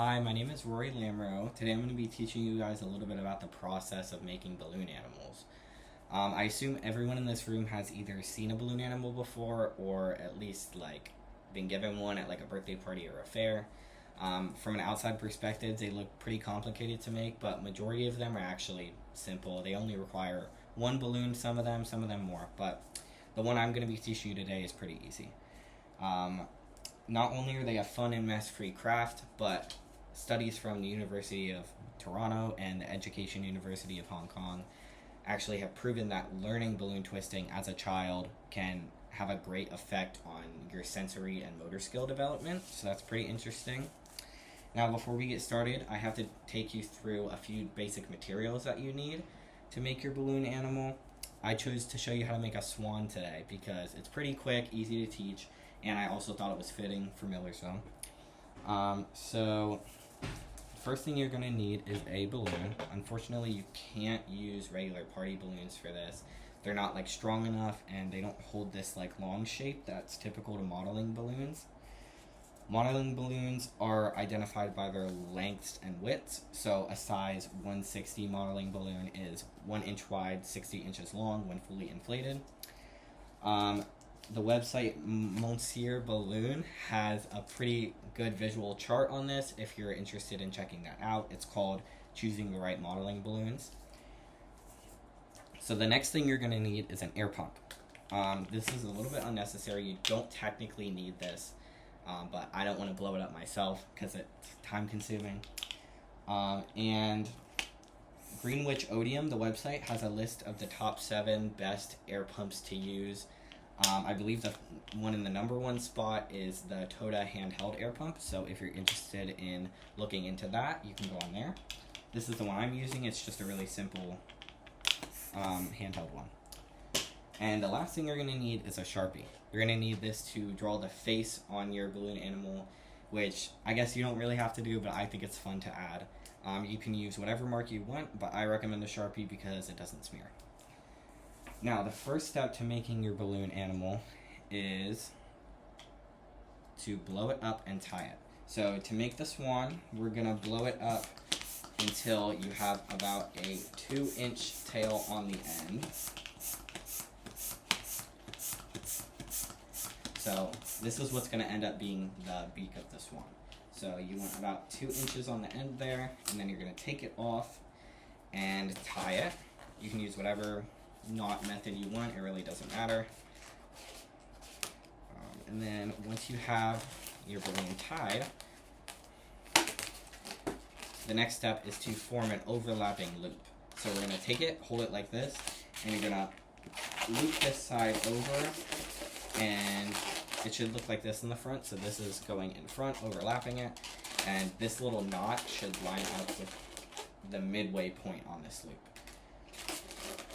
Hi, my name is Rory Lamoreaux. Today I'm going to be teaching you guys a little bit about the process of making balloon animals. I assume everyone in this room has either seen a balloon animal before or at least been given one at a birthday party or a fair. From an outside perspective, they look pretty complicated to make, but majority of them are actually simple. They only require one balloon, some of them more, but the one I'm going to be teaching you today is pretty easy. Not only are they a fun and mess-free craft, but studies from the University of Toronto and the Education University of Hong Kong actually have proven that learning balloon twisting as a child can have a great effect on your sensory and motor skill development, so that's pretty interesting. Now, before we get started, I have to take you through a few basic materials that you need to make your balloon animal. I chose to show you how to make a swan today because it's pretty quick, easy to teach, and I also thought it was fitting for Millersville. So first thing you're going to need is a balloon. Unfortunately, you can't use regular party balloons for this. They're not strong enough, and they don't hold this long shape that's typical to modeling balloons. Modeling balloons are identified by their lengths and widths. So a size 160 modeling balloon is 1 inch wide, 60 inches long when fully inflated. The website Monsieur Balloon has a pretty good visual chart on this if you're interested in checking that out. It's called Choosing the Right Modeling Balloons. So the next thing you're going to need is an air pump. This is a little bit unnecessary. You don't technically need this, but I don't want to blow it up myself because it's time consuming. And Greenwich Odium, the website, has a list of the top 7 best air pumps to use. I believe the one in the number 1 spot is the Toda handheld air pump, so if you're interested in looking into that, you can go on there. This is the one I'm using. It's just a really simple handheld one. And the last thing you're going to need is a Sharpie. You're going to need this to draw the face on your balloon animal, which I guess you don't really have to do, but I think it's fun to add. You can use whatever mark you want, but I recommend the Sharpie because it doesn't smear. Now, the first step to making your balloon animal is to blow it up and tie it. So to make the swan, we're going to blow it up until you have about a 2-inch tail on the end. So this is what's going to end up being the beak of the swan. So you want about 2 inches on the end there, and then you're going to take it off and tie it. You can use whatever knot method you want, it really doesn't matter. And then once you have your balloon tied, the next step is to form an overlapping loop. So we're going to take it, hold it like this, and you're going to loop this side over, and it should look like this in the front. So this is going in front, overlapping it, and this little knot should line up with the midway point on this loop.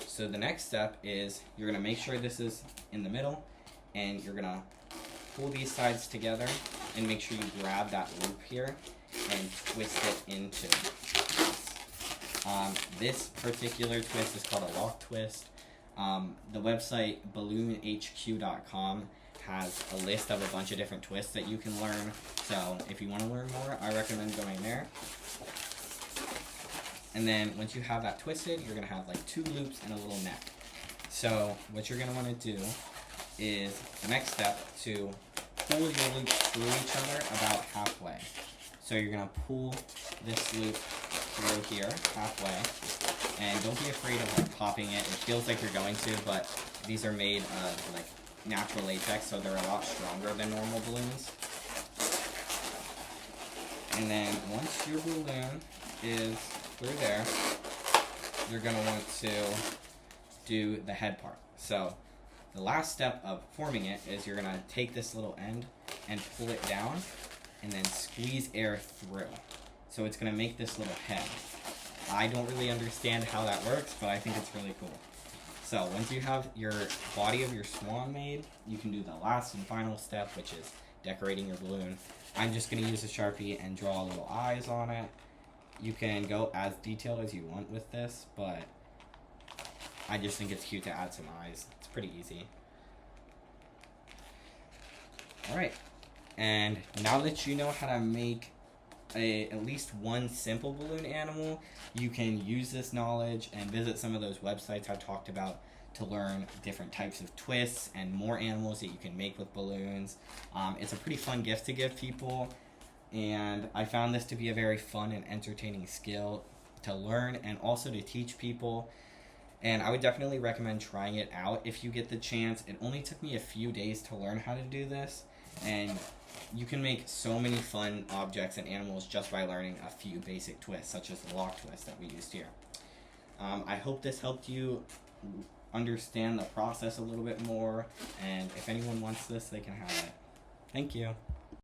So the next step is you're going to make sure this is in the middle, and you're going to pull these sides together and make sure you grab that loop here and twist it into this particular twist is called a lock twist. The website balloonhq.com has a list of a bunch of different twists that you can learn. So if you want to learn more, I recommend going there. And then once you have that twisted, you're going to have 2 loops and a little neck. So what you're going to want to do is, the next step, to pull your loops through each other about halfway. So you're going to pull this loop through here halfway. And don't be afraid of popping it. It feels like you're going to, but these are made of natural latex, so they're a lot stronger than normal balloons. And then once your balloon is through there, you're going to want to do the head part. So the last step of forming it is you're going to take this little end and pull it down and then squeeze air through. So it's going to make this little head. I don't really understand how that works, but I think it's really cool. So once you have your body of your swan made, you can do the last and final step, which is decorating your balloon. I'm just going to use a Sharpie and draw little eyes on it. You can go as detailed as you want with this, but I just think it's cute to add some eyes. It's pretty easy. Alright, and now that you know how to make at least one simple balloon animal, you can use this knowledge and visit some of those websites I talked about to learn different types of twists and more animals that you can make with balloons. It's a pretty fun gift to give people, and I found this to be a very fun and entertaining skill to learn and also to teach people. And I would definitely recommend trying it out if you get the chance. It only took me a few days to learn how to do this, and you can make so many fun objects and animals just by learning a few basic twists, such as the lock twist that we used here. I hope this helped you understand the process a little bit more, and if anyone wants this, they can have it. Thank you.